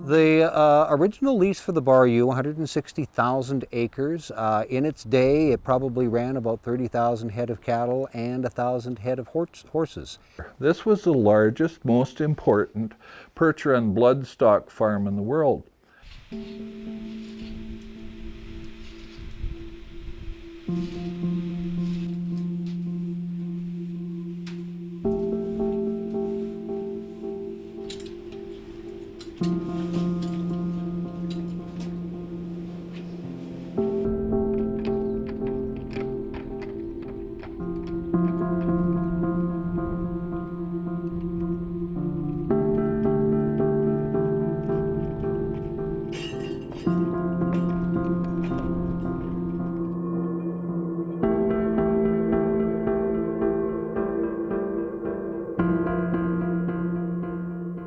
The original lease for the Bayou, 160,000 acres. In its day, it probably ran about 30,000 head of cattle and 1,000 head of horses. This was the largest, most important Percheron bloodstock farm in the world.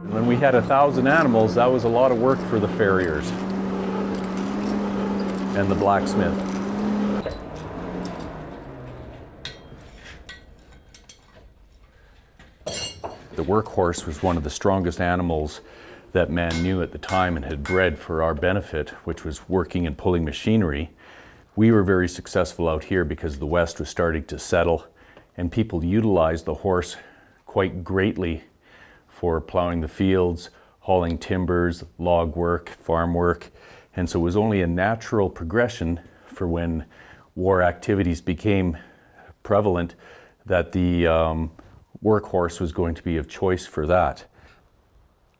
When we had 1,000 animals, that was a lot of work for the farriers and the blacksmith. The workhorse was one of the strongest animals that man knew at the time and had bred for our benefit, which was working and pulling machinery. We were very successful out here because the West was starting to settle and people utilized the horse quite greatly for plowing the fields, hauling timbers, log work, farm work. And so it was only a natural progression for when war activities became prevalent that the workhorse was going to be of choice for that.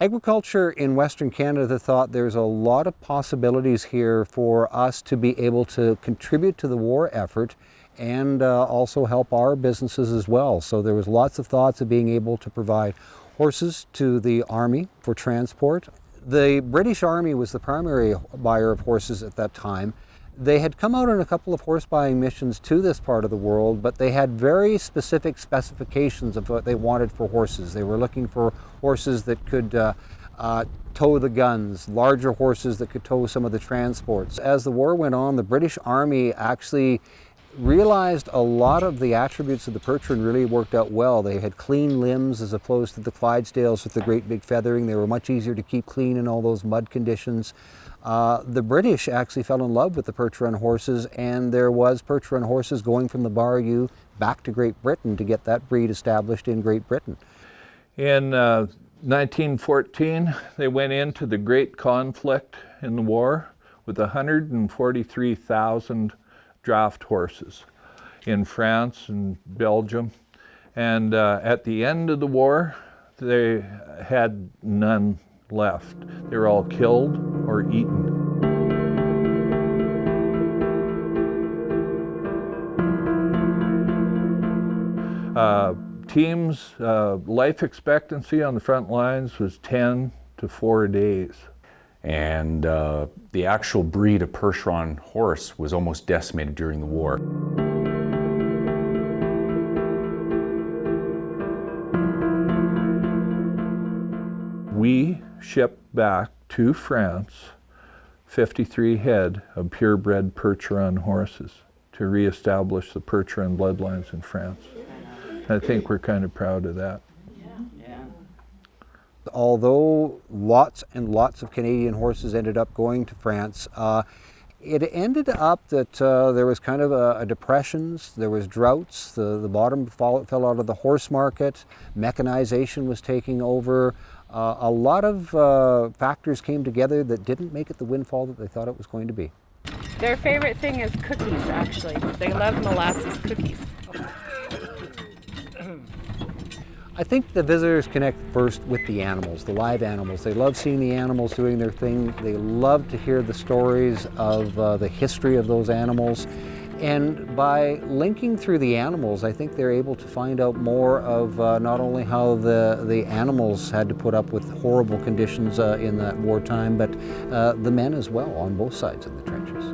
Agriculture in Western Canada thought there's a lot of possibilities here for us to be able to contribute to the war effort and also help our businesses as well. So there was lots of thoughts of being able to provide horses to the Army for transport. The British Army was the primary buyer of horses at that time. They had come out on a couple of horse buying missions to this part of the world, but they had very specific specifications of what they wanted for horses. They were looking for horses that could tow the guns, larger horses that could tow some of the transports. As the war went on, the British Army actually realized a lot of the attributes of the Percheron really worked out well. They had clean limbs as opposed to the Clydesdales with the great big feathering. They were much easier to keep clean in all those mud conditions. The British actually fell in love with the Percheron horses, and there was Percheron horses going from the Bayou back to Great Britain to get that breed established in Great Britain. In 1914, they went into the great conflict in the war with 143,000 draft horses in France and Belgium. And at the end of the war, they had none left. They were all killed or eaten. Teams' life expectancy on the front lines was 10 to 4 days. And the actual breed of Percheron horse was almost decimated during the war. We shipped back to France 53 head of purebred Percheron horses to reestablish the Percheron bloodlines in France. I think we're kind of proud of that. Although lots and lots of Canadian horses ended up going to France, it ended up that there was kind of a depressions, there was droughts, the bottom fell out of the horse market, mechanization was taking over. A lot of factors came together that didn't make it the windfall that they thought it was going to be. Their favorite thing is cookies, actually. They love molasses cookies. I think the visitors connect first with the animals, the live animals. They love seeing the animals doing their thing. They love to hear the stories of the history of those animals. And by linking through the animals, I think they're able to find out more of not only how the animals had to put up with horrible conditions in that wartime, but the men as well on both sides of the trenches.